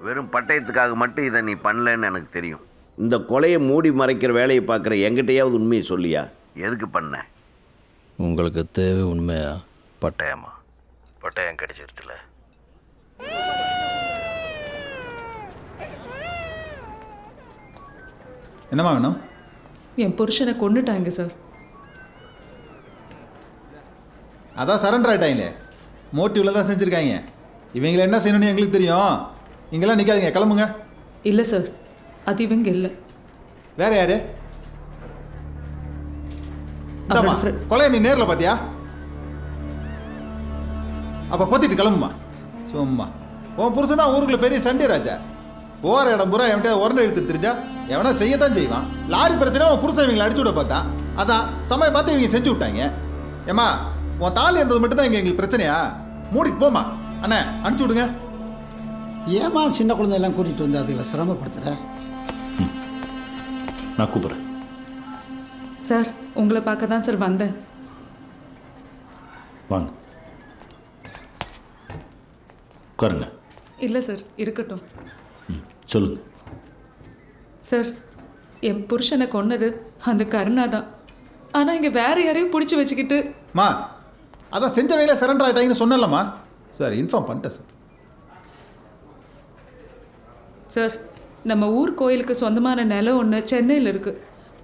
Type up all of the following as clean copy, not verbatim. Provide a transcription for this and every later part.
வெறும் பட்டயத்துக்காக மட்டும் இதை நீ பண்ணலன்னு எனக்கு தெரியும். இந்த கொலையை மூடி மறைக்கிற வேலையை பார்க்குற என்கிட்டயாவது உண்மையை சொல்லியா? எதுக்கு பண்ண? உங்களுக்கு தேவை உண்மையா? பட்டயமா? பட்டயம் கிடைச்சிருச்சுல. என்னம்மா வேணும்? என் புருஷனை கொண்டுட்டாங்க சார். அதான் சரண்டர் ஆகிட்டாங்களே, மோட்டிவில் தான் செஞ்சுருக்காங்க. இவங்களை என்ன செய்யணும்னு எங்களுக்கு தெரியும். இங்கெல்லாம் நிற்காதீங்க, கிளம்புங்க. இல்லை சார், அது இவங்க இல்லை. வேற யாரு? கொலையை நீ நேரில் பார்த்தியா? அப்போ பொத்திட்டு கிளம்புமா. சும்மா உன் புருஷன் தான் ஊருக்குள்ள பெரிய சண்டே ராஜா. போகிற இடம் பூரா எவன்கிட்ட உரண்டை எடுத்து தெரிஞ்சா எவனா செய்யத்தான் செய்வான். லாரி பிரச்சனை உன் புருஷன் இவங்களை அடிச்சு விட பார்த்தா, அதான் சமயம் பார்த்து இவங்க செஞ்சு விட்டாங்க. ஏமா, உன் தாலி இருந்தது மட்டும் தான் எங்களுக்கு பிரச்சனையா? மூடிட்டு போமா. அண்ணே, அனுப்பிச்சி விடுங்க. ஏமா சின்ன குழந்தையெல்லாம் கூட்டிகிட்டு வந்து அதுகளை சிரமப்படுத்துகிற? நான் கூப்பிட்றேன். சார், உங்களை பார்க்க தான் சார் வந்தேன். வாங்க உட்காருங்க. இல்லை சார், இருக்கட்டும். சொல்லுங்க சார், என் புருஷனை கொன்னது அந்த கருணா தான். ஆனால் இங்கே வேற யாரையும் பிடிச்சி வச்சுக்கிட்டு. மா, அதான் செஞ்ச வேலையை சரண்டர் ஆகிட்டாங்கன்னு சொன்னலம்மா. சார், இன்ஃபார்ம் பண்ணிட்டேன் சார். சார், நம்ம ஊர் கோயிலுக்கு சொந்தமான நிலம் ஒன்று சென்னையில் இருக்குது.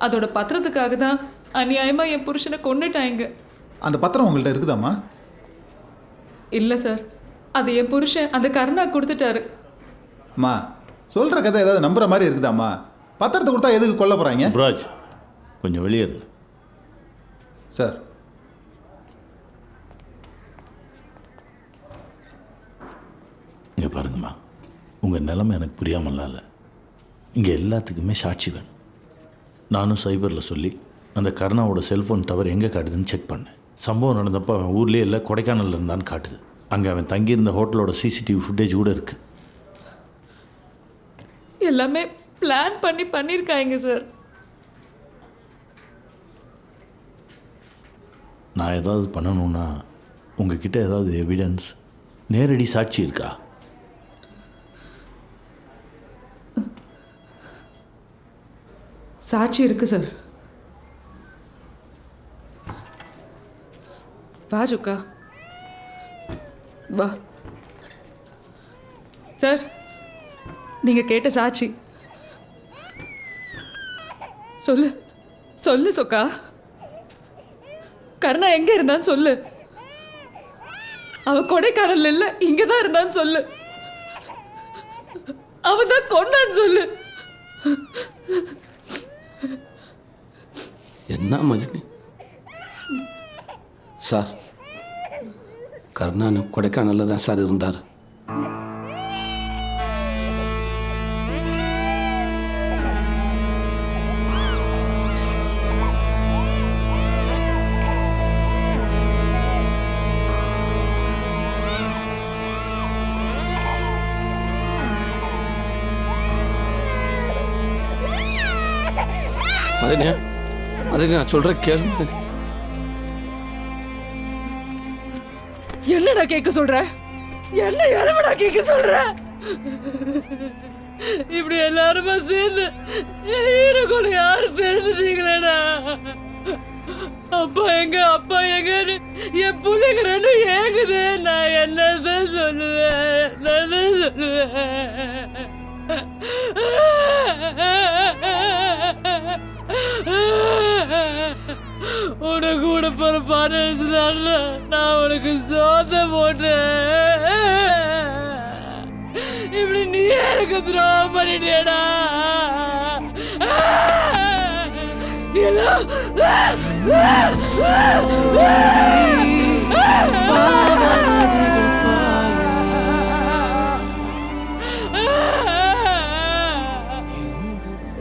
அதோட பத்திரத்துக்காக தான் அநியாயமாக என் புருஷனை கொண்டுட்டாங்க. அந்த பத்திரம் உங்கள்கிட்ட இருக்குதாம்மா? இல்லை சார், அது என் புருஷன் அந்த கருணா கொடுத்துட்டாரு. அம்மா, சொல்கிற கதை ஏதாவது நம்புற மாதிரி இருக்குதாம்மா? பத்திரத்தை கொடுத்தா எதுக்கு கொல்ல போகிறாங்க? ராஜ், கொஞ்சம் வெளியே இருக்கு சார். இங்கே பாருங்கம்மா, உங்கள் நிலைமை எனக்கு புரியாமலாம் இல்லை. இங்கே எல்லாத்துக்குமே சாட்சி வேணும். நானும் சைபரில் சொல்லி அந்த கருணாவோட செல்ஃபோன் டவர் எங்கே காட்டுதுன்னு செக் பண்ணேன். சம்பவம் நடந்தப்போ அவன் ஊர்லேயே இல்லை, கொடைக்கானலில் இருந்தான்னு காட்டுது. அங்கே அவன் தங்கியிருந்த ஹோட்டலோட சிசிடிவி ஃபுட்டேஜ் கூட இருக்குது. எல்லாமே பிளான் பண்ணியிருக்காங்க சார். நான் ஏதாவது பண்ணணுன்னா உங்ககிட்ட ஏதாவது எவிடன்ஸ், நேரடி சாட்சி இருக்கா? சாட்சி இருக்கு சார். வா ஜுக்கா, வா. சார், நீங்கள் கேட்ட சாட்சி. சொல்லு சொல்லு சொக்கா. கருணா எங்கே இருந்தான்னு சொல்லு. அவன் கொடைக்கானல்ல இல்லை, இங்கே தான் இருந்தான்னு சொல்லு. அவன் தான் கொண்டான்னு சொல்லு. என்ன மஜினி சார், கருணான்னு கொடைக்கானல்ல தான் சார் இருந்தார். மதினி, நான் சொல்ற கேள்வி. என்னடா கேட்க சொல்ற? என்ன எலவடா கேட்க சொல்ற? இப்படி எல்லாருமா சேர்ந்து ஈரக்குள்ள யாரு தெரிஞ்சுட்டீங்களேடா? அப்பா எங்கன்னு என் பிள்ளைங்க ரெண்டும் ஏங்குது. நான் என்னதான் சொல்லுவேன்? உனக்கு கூட போற பாடல நான் உனக்கு சோத்த போட்டேன். இப்படி நீ எனக்கு துரோகம் பண்ணிட்டேடா.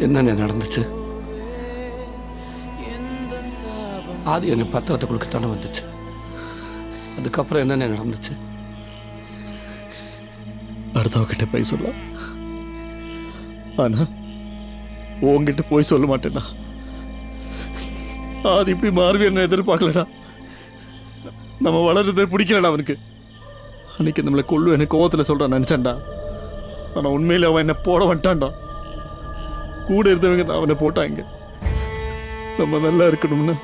என்ன நடந்துச்சு? ஆதி என்ன பத்திரத்தை கொடுக்கத்தானே வந்துச்சு. அதுக்கப்புறம் என்ன நடந்துச்சு? அடுத்தவங்கிட்ட போய் சொல்ல, ஆனா உங்ககிட்ட போய் சொல்ல மாட்டேன்னா. அது இப்படி மாறுவேன்னு எதிர்பார்க்கலடா. நம்ம வளர்றதை பிடிக்கலடா அவனுக்கு. அன்னைக்கு நம்மளை கொள்ளு எனக்கு கோவத்தில் சொல்கிறான் நினச்சேன்டா. ஆனால் உண்மையில அவன் என்னை போட வந்துட்டான்டா. கூட இருந்தவங்க தான் அவனை போட்டாங்க. நம்ம நல்லா இருக்கணும்னா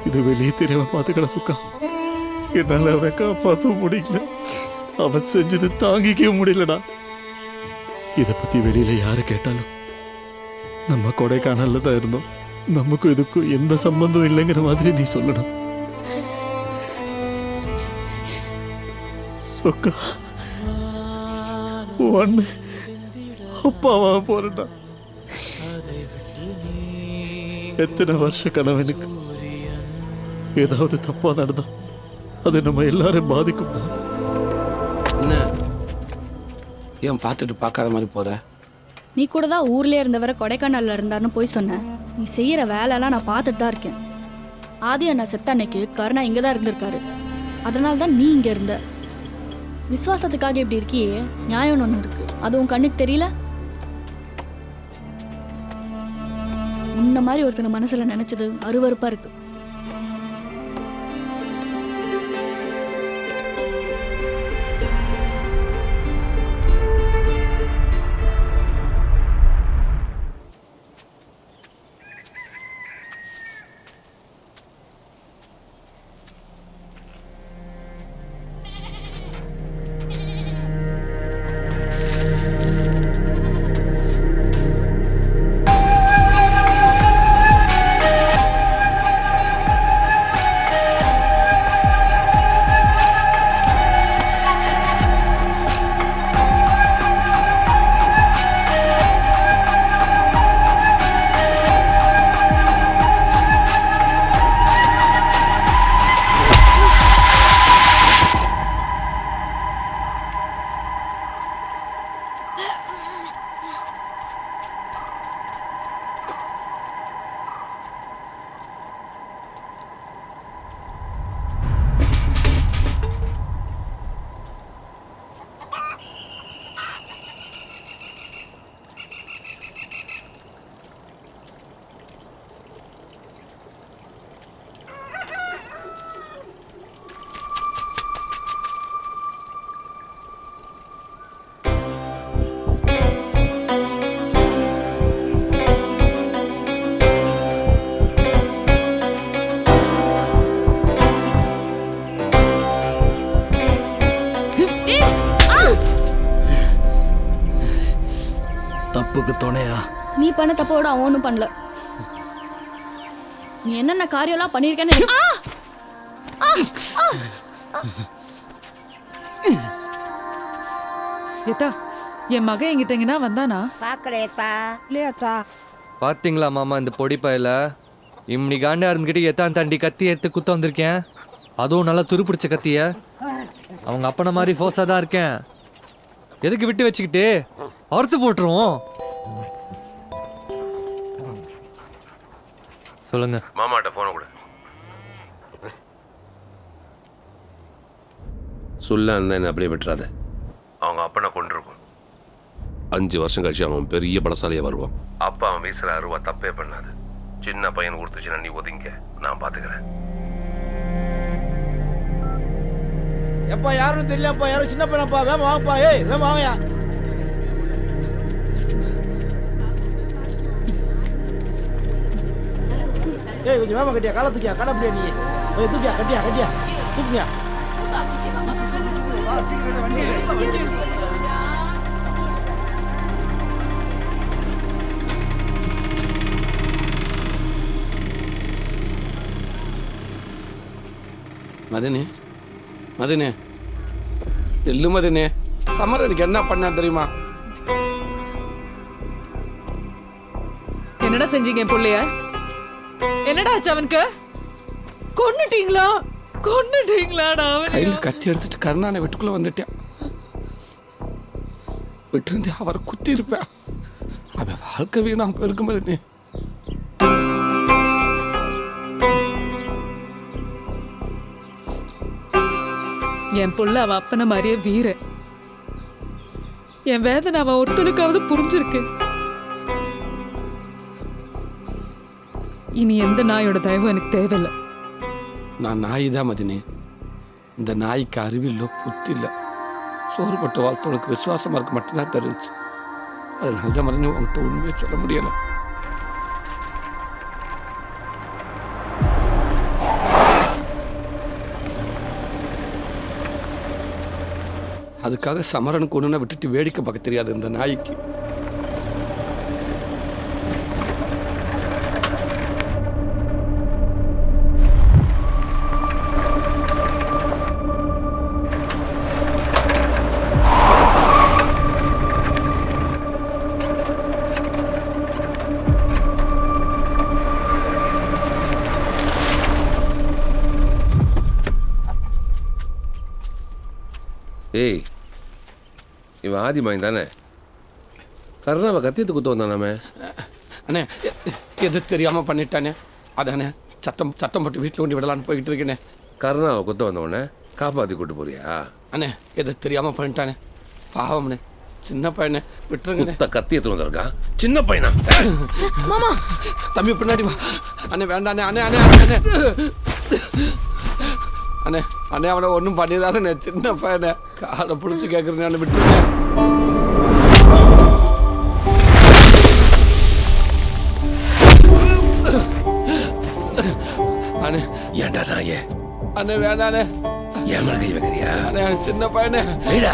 இது வெளியே தெரியாம பார்த்துக்கட சுக்கா. என்னால் அவனை காப்பாற்ற முடியல. அவன் செஞ்சது தாங்கிக்கவே முடியலடா. இதை பற்றி வெளியில யாரு கேட்டாலும் நம்ம கொடைக்கானல்ல தான் இருந்தோம், நமக்கும் இதுக்கும் எந்த சம்பந்தம் இல்லைங்கிற மாதிரி நீ சொல்லணும். சொக்கா ஒன்று அப்பாவா போறடா. எத்தனை வருஷ கணவனுக்கு ஏதாவது தப்பா நடந்தா அது நம்ம எல்லாரும் பாதிக்கும். என்ன ஏன் பார்த்துட்டு பார்க்காத மாதிரி போற? நீ கூட தான் ஊர்லேயே இருந்தவரை கொடைக்கானல்ல இருந்தாருன்னு போய் சொன்ன. நீ செய்யற வேலையெல்லாம் நான் பார்த்துட்டு தான் இருக்கேன். ஆதி அண்ணா செத்த அன்னைக்கு கருணா இங்கே தான் இருந்திருக்காரு. அதனால தான் நீ இங்கே இருந்த. விசுவாசத்துக்காக இப்படி இருக்கியே, நியாயம்னு ஒன்று இருக்கு. அது உன் கண்ணுக்கு தெரியல? உன்ன மாதிரி ஒருத்தனை மனசுல நினைச்சது அருவருப்பா இருக்கு. தப்புக்கு துணையா? நீ பண்ண தப்போட அவன் ஒன்றும் பண்ணல. நீ என்னென்ன காரியம்லாம் பண்ணியிருக்கேன்னு ஏத்தா, என் மகன் என்கிட்டங்கன்னா வந்தானா? பார்த்தீங்களா மாமா இந்த பொடி பையில இம்னி காண்டா இருந்துக்கிட்டு எத்தான் தாண்டி கத்தி எடுத்து குத்த வந்திருக்கேன். அதுவும் நல்லா துருப்பிடிச்ச கத்திய. அவங்க அப்பனை மாதிரி ஃபோர்ஸாக தான் இருக்கேன். எதுக்கு விட்டு வச்சுக்கிட்டு அறுத்து போட்டுருவோம். சொல்லுங்க மாமாட்ட போன கூட சொல்ல அந்த அப்படியே விட்டுறாத. அவங்க அப்பனை கொண்டிருக்கும். 5 வருஷம் கழிச்சு அவன் பெரிய பலசாலியா வருவான். அப்பா அவன் வீசுற அருவா தப்பே பண்ணாது. சின்ன பையன் கொடுத்துச்சுன்னா நீ ஒதுங்க, நான் பாத்துக்கிறேன். எப்பா யாரும் தெரியலப்பா, யாரும் சின்ன பையனப்பா, வேமா வாங்கப்பா. ஏய் வேமா வாங்கயா. ஏய் கொஞ்சம் வேமா கட்டியா, காலை தூக்கியா, கடை அப்படியா நீ. தூக்கியா கட்டியா கட்டியா தூக்கியா. மதினி மதினி எல்லு மதினி, சமர் எனக்கு என்ன பண்ணா தெரியுமா? என்னடா செஞ்சீங்க என் புள்ளைய? என்னடா ஆச்சு அவனுக்கு? கொன்னுட்டீங்களா? கொன்னுட்டீங்களாடா? அவன் கையில் கத்தி எடுத்துட்டு கருணானை வீட்டுக்குள்ள வந்துட்டான். விட்டுருந்து அவரை குத்தி இருப்பேன். அவன் வாழ்க்கை வீணாம போயிருக்கும் மதினி. என் புள்ள அவன் அப்பன மாதிரியே வீர. என் வேதனை அவன் ஒருத்தனுக்காவது புரிஞ்சிருக்கு. இனி எந்த நாயோட தயவும் எனக்கு தேவையில்லை. நான் நாய் தான் மதினி. இந்த நாய்க்கு அறிவில்லை, புத்தி இல்லை. சோறு போட்டு வாழ்த்தவனுக்கு விசுவாசமாக இருக்க மட்டும்தான் தெரிஞ்சு. அதனால தான் மதனி உங்கள்கிட்ட உண்மையை சொல்ல முடியலை. அதுக்காக சமரனுக்கு ஒன்றுனா விட்டுட்டு வேடிக்கை பார்க்க தெரியாது இந்த நாய்க்கு. ஏய், இவன் ஆதிமாயின் தானே? கருணாவை கத்தியத்து குத்த வந்தானாமே. அண்ணே, எது தெரியாமல் பண்ணிட்டானே. அதானே சத்தம் போட்டு வீட்டில் கொண்டு விடலான்னு போய்கிட்டு இருக்கேனே. கருணாவை குத்த வந்தவொடனே காப்பாற்றி கூட்டு போறியா? அண்ணே, எது தெரியாமல் பண்ணிட்டானே. பாவம்ண்ணே, சின்ன பையனே, விட்டுருங்கண்ணே. கத்தியத்து வந்திருக்கான் சின்ன பையனா? மாமா தம்பி பின்னாடி வா. அண்ணே வேண்டாண்ணே. அண்ணே அண்ணே அண்ணே அண்ணே அண்ணே அவனை ஒன்றும் பண்ணிடாதண்ணே, சின்ன பையனே. காலை பிடிச்சி கேட்குறேன், விட்டுருங்க. அண்ணே ஏன்டா நாயே? அண்ணே வேண்டாண்ணே. ஏன் மேல கை வைக்கிறியா? அண்ணே சின்ன பையனே. வைடா.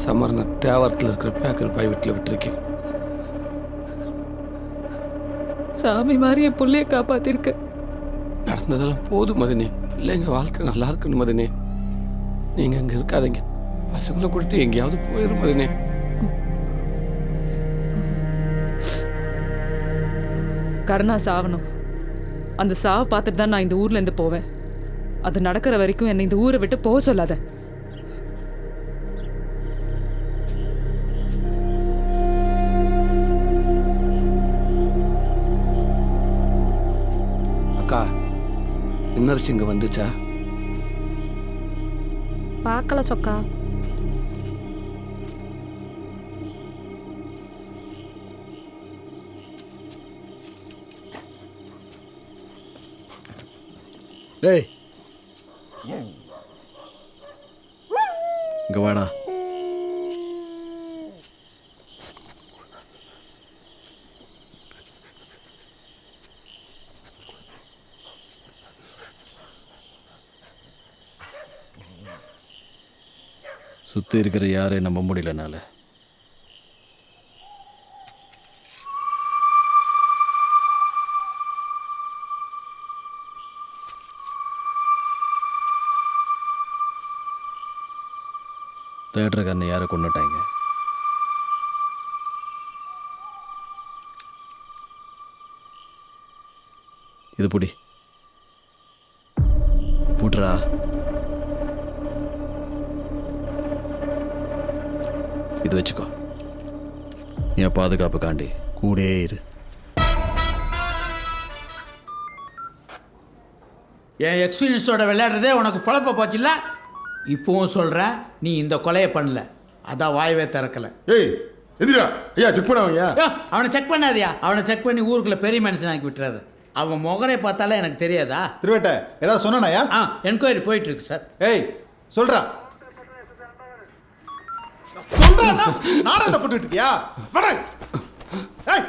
சமரனை தேவரத்தில் இருக்கிற பேக்கர் பாய் வீட்டில் விட்டுருக்கேன். சாமி மாதிரி என் புள்ளைய காப்பாத்திருக்க. நடந்ததெல்லாம் போதும் மதினி. பிள்ளைங்க வாழ்க்கை நல்லா இருக்குன்னு மதினி. நீங்கள் அங்கே இருக்காதீங்க, பசங்களை கூட்டிட்டு எங்கேயாவது போயிடும் மதினி. கருணா சாவணும். அந்த சாவை பார்த்துட்டு தான் நான் இந்த ஊர்ல இருந்து போவேன். அது நடக்கிற வரைக்கும் என்னை இந்த ஊரை விட்டு போக சொல்லாத. அக்கா, இன்னர்ஸ் இங்கே வந்துச்சா? பார்க்கல சொக்கா. டேய் இங்கே வாடா. சுற்றி இருக்கிற யாரையும் நம்ப முடியலனால தேட்டருக்காரனை யாரை கொண்டுட்டாங்க. இது புடி புட்ரா. இது வச்சுக்கோ, என் பாதுகாப்பு காண்டி கூடே இரு. என் எக்ஸ்பீரியன்ஸோட விளையாடுறதே உனக்கு குழப்ப போச்சுல்ல. இப்போவும் சொல்கிறேன், நீ இந்த கொலையை பண்ணல. அதான் வாயவே திறக்கலை. ஏய் எதிரா ஐயா, செக் பண்ணாவையா? அவனை செக் பண்ணாதியா? அவனை செக் பண்ணி ஊருக்குள்ள பெரிய மனுஷனாக்கி விட்டுறாது. அவன் முகரை பார்த்தாலே எனக்கு தெரியாதா? திருவேட்ட ஏதாவது சொன்னாயா? என்கொயரி போயிட்டு இருக்கு சார். ஏய் சொல்றா. நாடகத்தை போட்டுட்டு இருக்கியா? ஏய்,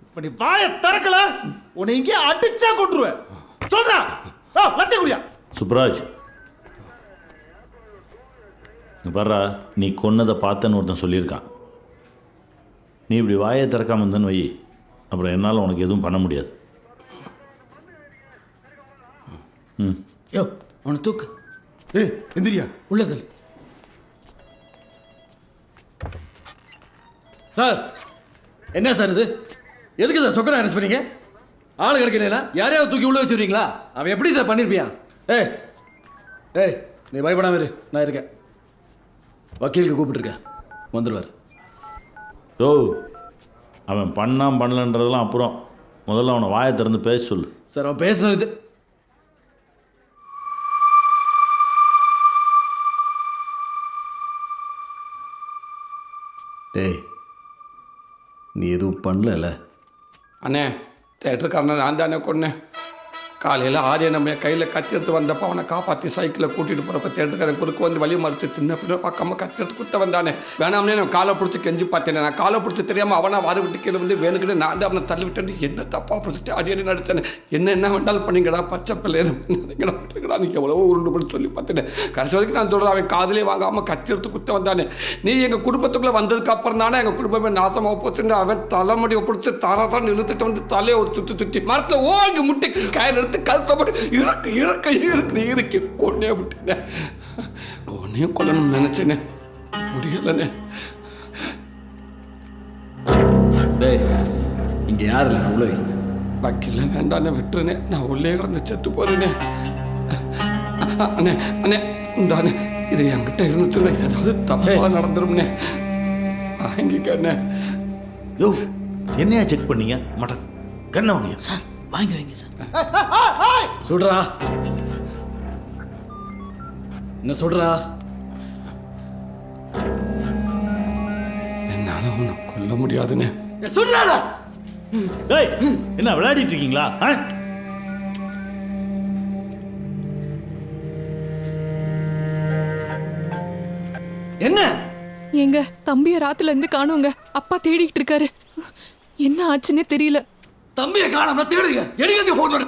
இப்ப நீ வாயை திறக்கல, உன்னை இங்கே அடிச்சா கொண்டுருவேன். சொல்றா. லத்தி குடியா. சுப்ராஜ், பாரா, நீ கொன்னதை பார்த்தேன்னு ஒருத்தன் சொல்லியிருக்கான். நீ இப்படி வாயை திறக்காம இருந்தேன்னு வை, அப்புறம் என்னால் உனக்கு எதுவும் பண்ண முடியாது. ம். யோ உன்னை தூக்கு. ஏய் எந்திரியா. உள்ளதில் சார், என்ன சார் இது? எதுக்கு சார் சொக்கனை அரெஸ்ட் பண்ணீங்க? ஆள் கிடைக்கல, யாரையாவது தூக்கி உள்ள வச்சுருவீங்களா? அவன் எப்படி சார் பண்ணியிருப்பியான்? ஏய் ஏய், நீ பயப்படாம இரு, நான் இருக்கேன். வக்கீலுக்கு கூப்பிட்டுருக்கேன், வந்துடுவார். ஓ, அவன் பண்ணான் பண்ணலன்றதெல்லாம் அப்புறம், முதல்ல அவனை வாயை திறந்து பேச சொல்லு. சார், அவன் பேசுனது டேய், நீ எதுவும் பண்ணல? அண்ணே தேட்டருக்காரனை நான் தானே கொன்னேன். காலையில் ஆதியை நம்ம கையில் கத்தி எடுத்து வந்தப்போ அவனை காப்பாற்றி சைக்கிளில் கூட்டிகிட்டு போகிறப்ப தேட்டருக்காரன் குறுக்கு வந்து வழி மறிச்சு சின்ன பிள்ளை பார்க்காம கத்தி எடுத்து குத்த வந்தானே. வேணாம்னே நான் காலை பிடிச்சி கெஞ்சி பார்த்தேனே. நான் காலை பிடிச்சி தெரியாமல் அவனை வாரி விட்டு கீழே வந்து வேணுக்கிட்டு நான் தான் அவனை தள்ளி விட்டேன்னு என்ன தப்பாக பிடிச்சிட்டு அடி நடிச்சேன். என்ன வேண்டாலும் பண்ணிங்கடா, பச்சை பிள்ளை எதுங்கடா விட்டுருக்கடா, நீங்கள் எவ்வளவோ உருண்டு பண்ணி சொல்லி பார்த்துட்டேன். கடைசி வரைக்கும் நான் சொல்கிறேன், அவன் காதலே வாங்காமல் கத்தி எடுத்து குத்த வந்தானே. நீ எங்கள் குடும்பத்துக்குள்ளே வந்ததுக்கு அப்புறம் தானே எங்கள் குடும்பமே நாசமாக போச்சுன்னு அவன் தலைமுடியை பிடிச்சி தரதான் இழுத்துட்டு வந்து தலையை ஒரு சுற்றி மரத்தில் ஓங்கி முட்டி கயிறு எடுத்து கழுத்தப்பட்டு இருக்கு கொன்னே விட்டேனே. உன்னையும் கொல்லணும்னு நினைச்சேனே, முடியலண்ணே. இங்க யாரு இல்லை உள்ள வக்கீல வேண்டானே, விட்டுருனே. நான் உள்ளே கிடந்து செத்து போறேனே. அண்ணே அண்ணே இந்தானே, இது என்கிட்ட இருந்துச்சுன்னா ஏதாவது தப்பா நடந்துரும்னே. வாங்கிக்கண்ணே. யோ என்னையா செக் பண்ணீங்க? மட்டன் கண்ணா வாங்க சார். வாங்கி வைங்க சார். சொல்றா என்ன சொல்றா? என்னால உன்னை கொல்ல முடியாதுன்னு சொல்றாடா. ஏய் என்ன விளையாடிட்டு இருக்கீங்களா? என்ன எங்க தம்பிய ராத்துல இருந்து காணுங்க. அப்பா தேடிட்டு இருக்காரு. என்ன ஆச்சுன்னே தெரியல. தம்பியை காணாம தேடுங்க. எடுங்க போன்.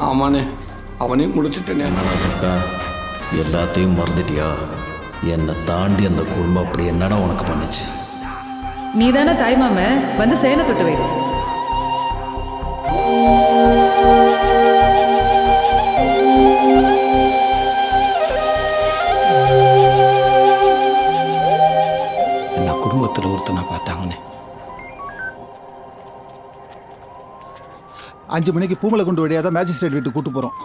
ஆமாண்ணே, அவனையும் முடிச்சுட்டேனே. எல்லாத்தையும் மறந்துட்டியா? என்னை தாண்டி அந்த குடும்பம் அப்படி என்னடா உனக்கு பண்ணுச்சு? நீ தானே தாய்மாம, வந்து சேனை தொட்டு வை. என்ன குடும்பத்தில் ஒருத்தனை பார்த்தாங்கண்ணே. 5 மணிக்கு பூமலை வழியாக தான் மேஜிஸ்ட்ரேட் வீட்டுக்கு கூட்டு போகிறோம்.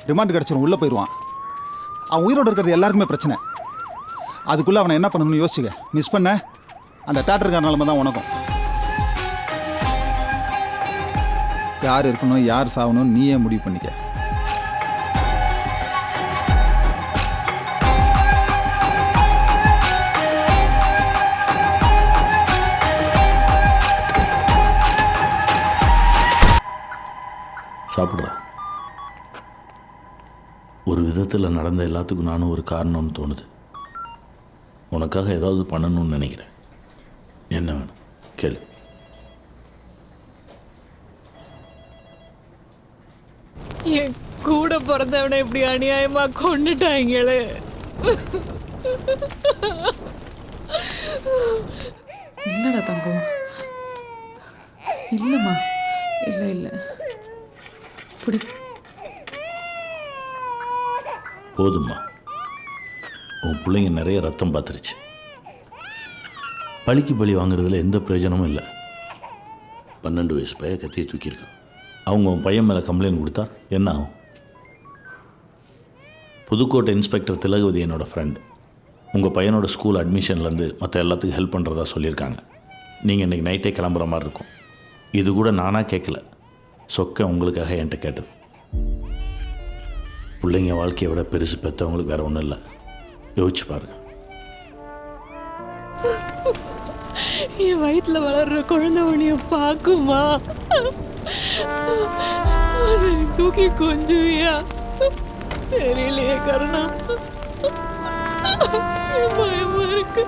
ரிமாண்ட் கிடச்சிரும், உள்ளே போயிடுவான். அவன் உயிரோடு இருக்கிறது எல்லாருக்குமே பிரச்சனை. அதுக்குள்ளே அவனை என்ன பண்ணணும்னு யோசிச்சுக்க. மிஸ் பண்ண அந்த தேட்டருக்கார நிலமை தான் உனக்கும். யார் இருக்கணும் யார் சாகணும் நீயே முடிவு பண்ணிக்க. சாப்பிட்றா. ஒரு விதத்தில் நடந்த எல்லாத்துக்கும் நானும் ஒரு காரணம்னு தோணுது. உனக்காக ஏதாவது பண்ணணும்னு நினைக்கிறேன். என்ன வேணும் கேளு. என் கூட பிறந்தவனை இப்படி அநியாயமா கொண்டுட்டாங்களே. என்னடா தங்கம்? இல்லம்மா, இல்ல இல்ல. போதும்மா, உன் பிள்ளைங்க நிறைய ரத்தம் பார்த்துருச்சு. பழிக்கு பழி வாங்குறதுல எந்த பிரயோஜனமும் இல்லை. 12 வயசு பையன் கத்தியை தூக்கியிருக்கான். அவங்க உன் பையன் மேலே கம்ப்ளைண்ட் கொடுத்தா என்ன ஆகும்? புதுக்கோட்டை இன்ஸ்பெக்டர் திலகவதி என்னோடய ஃப்ரெண்ட். உங்கள் பையனோட ஸ்கூல் அட்மிஷன்லேருந்து மற்ற எல்லாத்துக்கும் ஹெல்ப் பண்ணுறதா சொல்லியிருக்காங்க. நீங்கள் இன்றைக்கி நைட்டே கிளம்புற மாதிரி இருக்கும். இது கூட நானாக கேட்கல, சொக்க உங்களுக்காக என்கிட்ட கேட்டது. பிள்ளைங்க வாழ்க்கையை விட பெருசு பெற்றவங்களுக்கு வேறு ஒன்றும் இல்லை. யோசிச்சு பாருங்க. என் வயிற்றுல வளர்ற குழந்தை உனிய பார்க்குமா? தூக்கி கொஞ்சுவியா? தெரியலையே கருணா, பயமா இருக்கு.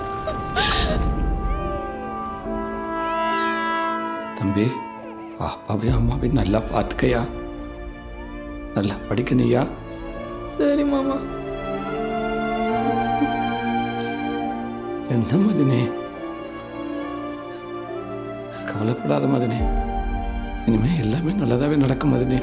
தம்பி, அப்பாவையும் அம்மாவையும் நல்லா பார்த்துக்கையா, நல்லா படிக்கணையா? சரி மாமா. என்ன மதினே, கவலைப்படாத மதினே, இனிமே எல்லாமே நல்லதாகவே நடக்கும் மதினே.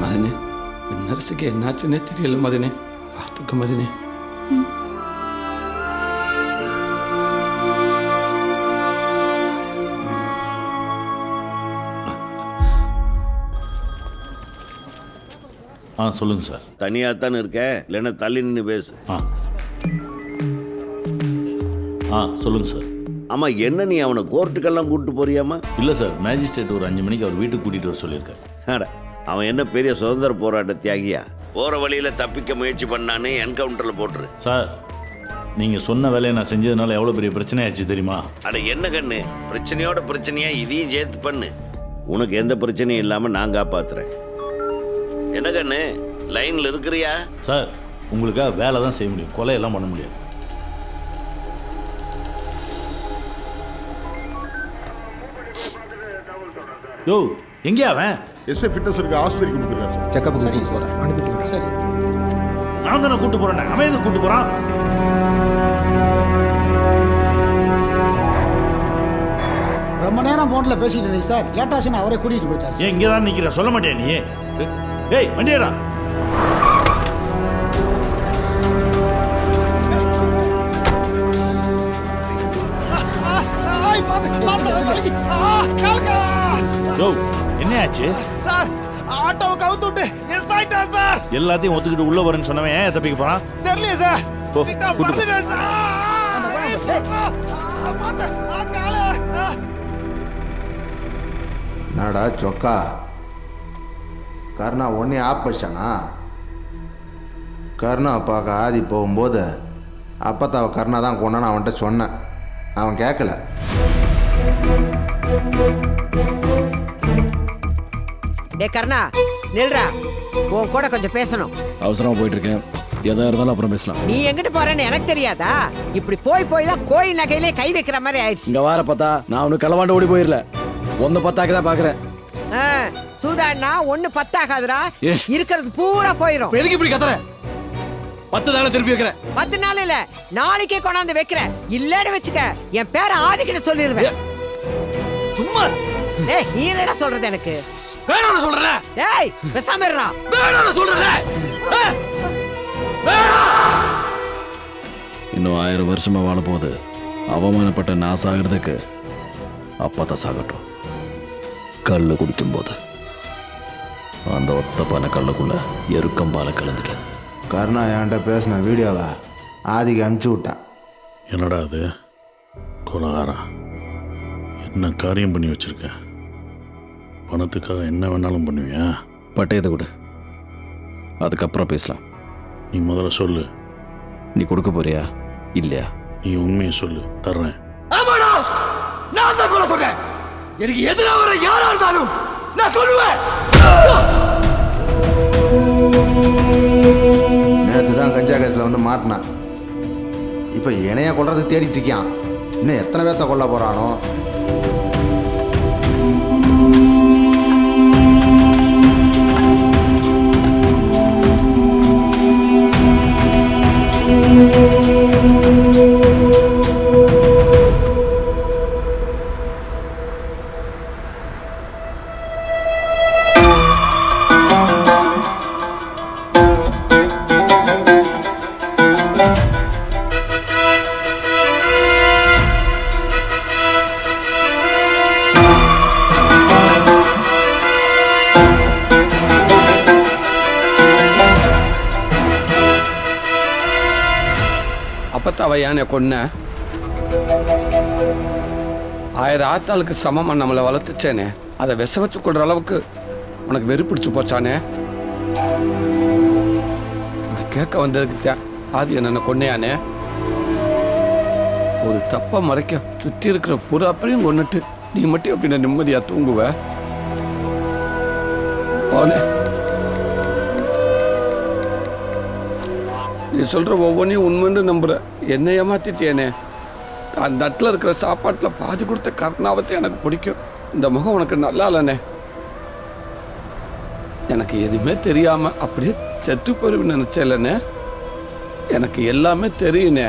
மதினே, நர்ஸுக்கு என்னாச்சுன்னே தெரியல மதினே, பார்த்துக்க மதினே. சொல்லுங்கள் சார். தனியாக தானே இருக்க, இல்லைன்னா தள்ளி நின்று பேசு. சொல்லுங்கள் சார். ஆமாம் என்ன நீ அவனை கோர்ட்டுக்கெல்லாம் கூப்பிட்டு போறியாமா? இல்லை சார், மேஜிஸ்ட்ரேட் ஒரு 5 மணிக்கு அவர் வீட்டுக்கு கூட்டிகிட்டு வர சொல்லியிருக்காரு. அட அவன் என்ன பெரிய சுதந்திர போராட்ட தியாகியா? போகிற வழியில் தப்பிக்க முயற்சி பண்ணான்னு என்கவுண்டரில் போட்டுரு. சார், நீங்கள் சொன்ன வேலையை நான் செஞ்சதுனால எவ்வளோ பெரிய பிரச்சனையாச்சு தெரியுமா? அட என்ன கண்ணு, பிரச்சனையோட பிரச்சனையா இதையும் சேர்த்து பண்ணு. உனக்கு எந்த பிரச்சனையும் இல்லாமல் நான் காப்பாத்துறேன். என்ன கண்ணு, லைனில் இருக்கிறியா? சார், உங்களுக்காக வேலை தான் செய்ய முடியும், கொலையெல்லாம் பண்ண முடியாது. யோ, எங்கேயா அவன்? எஸ்ஏ ஃபிட்னஸ் இருக்கு, ஆஸ்பத்திரிக்கு கொடுக்குறாரு சார். செக்கப் சரி சார், அனுப்பிட்டு சரி. நான் தானே கூட்டு போறேன், அவன் எதுக்கு கூட்டு போறான்? ரொம்ப நேரம் ஃபோனில் பேசிட்டு இருந்தீங்க சார், லேட்டாச்சுன்னு அவரே கூட்டிகிட்டு போயிட்டார். ஏன் இங்கே தான் நிற்கிற, சொல்ல மாட்டேன் நீ? டேய் வண்டியடா. யோ, என்ன ஆச்சு சார்? ஆட்டோவை கவுத்து விட்டு எஸ் ஆயிட்டா சார். எல்லாத்தையும் ஒத்துக்கிட்டு உள்ள வரேன்னு சொன்னவன் ஏன் தப்பிக்க போறான்? தெரியல சார். போ, கூட்டு போ. நாடா சொக்கா, கருணா ஒன்னே ஆப் படிச்சானா? கருணா பார்க்க ஆதி போகும்போது அப்பத்தாவ கருணா தான் கொண்டான்னு அவன்கிட்ட சொன்னேன். அவன் கேட்கல. டே கருணா, நில்றா, உன் கூட கொஞ்சம் பேசணும். அவசரமா போயிட்டு இருக்கேன், எதா இருந்தாலும் அப்புறம் பேசலாம். நீ எங்கிட்டு போறேன்னு எனக்கு தெரியாதா? இப்படி போய் தான் கோயில் நகையிலே கை வைக்கிற மாதிரி ஆயிடுச்சு. இங்க வார பார்த்தா நான் ஒன்னும் களவாண்டு ஓடி போயிடல, ஒன்னு பத்தாக்க தான் பாக்குறேன். சூதாடினா ஒண்ணு பத்தாகாதுடா, இருக்கிறது பூரா போயிரும். எதுக்கு இப்படி கத்துற? 10 நாள் திருப்பி வைக்கிறேன். 10 நாள் இல்ல, நாளைக்கே கொண்டாந்து வைக்கிற. இல்லன்னு வச்சுக்க, என் பேரை ஆதிக்கிட்ட சொல்லிடுவேன். சும்மா ஏய், நீ என்னடா சொல்றது? எனக்கு வேணும்னு சொல்றேன். ஏய், பேசாம இருடா. வேணும்னு சொல்றேன். இன்னும் 1000 வருஷமா வாழ போகுது. அவமானப்பட்ட நான் சாகிறதுக்கு அப்பதான் சாகட்டும். கல்லு குடிக்கும்போது அந்த ஒத்தப்பான கல்லுக்குள்ள எருக்கம்பால கலந்துட்டேன். கருணா என்கிட்ட பேசின வீடியோவை ஆதிக்கு அனுப்பிச்சி விட்டேன். என்னடா அது? கொலகாரா, என்ன காரியம் பண்ணி வச்சிருக்க? பணத்துக்காக என்ன வேணாலும் பண்ணுவியா? பட்டயத்தை கொடு, அதுக்கப்புறம் பேசலாம். நீ முதல்ல சொல்லு, நீ கொடுக்க போறியா இல்லையா? நீ உண்மையை சொல்லு, தர்றேன். ஆமாடா, நான் தான் கொலை சொல்றேன். எனக்கு எதிராக வர யாரா இருந்தாலும் நான் சொல்லுவேன். நேற்று தான் கஞ்சா கேஸில் வந்து மாட்டினான். இப்போ இணைய கொள்றதுக்கு தேடிட்டு இருக்கான். இன்னும் எத்தனை பேர்த்த கொல்ல போறானோ? அப்பத்தாவை ஏன் கொன்ன? 1000 ஆத்தாளுக்கு சமமா நம்மளை வளர்த்துச்சேனே, அதை விச வச்சு கொள்ற அளவுக்கு உனக்கு வெறி பிடிச்சு போச்சானே. அதை கேட்க வந்ததுக்கு ஆதி என்ன கொன்னையானே. ஒரு தப்பை மறைக்க சுற்றி இருக்கிற பூரா அப்படியும் கொன்னுட்டு நீ மட்டும் எப்படி நிம்மதியா தூங்குவ? போனே, நீ சொல்ற ஒவ்வொன்றையும் உண்மைன்னு நம்புற. என்னை ஏமாத்திட்டேனே. அந்த இடத்துல இருக்கிற சாப்பாட்டில் பாதி கொடுத்த கருணாவத்தை எனக்கு பிடிக்கும். இந்த முகம் உனக்கு நல்லா இல்லைண்ணே. எனக்கு எதுவுமே தெரியாம அப்படியே செத்து போயிருன்னு நினைச்சேன்லண்ணே. எனக்கு எல்லாமே தெரியுண்ணே.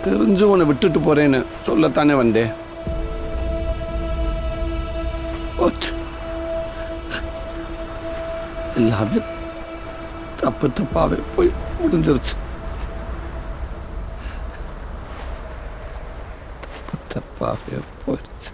தெரிஞ்சு உன்னை விட்டுட்டு போறேன்னு சொல்லத்தானே வந்தேன். எல்லாமே தப்பு தப்பாவே போய் முடிஞ்சிருச்சு. தப்பாவே போயிடுச்சு.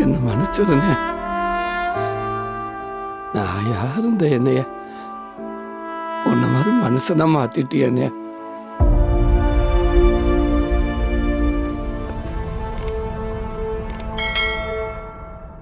என்ன மன்னிச்சிருந்தே. நான் யாருந்த என்னைய உன்ன மாதிரி மனுஷனா மாத்திட்டிய என்னைய.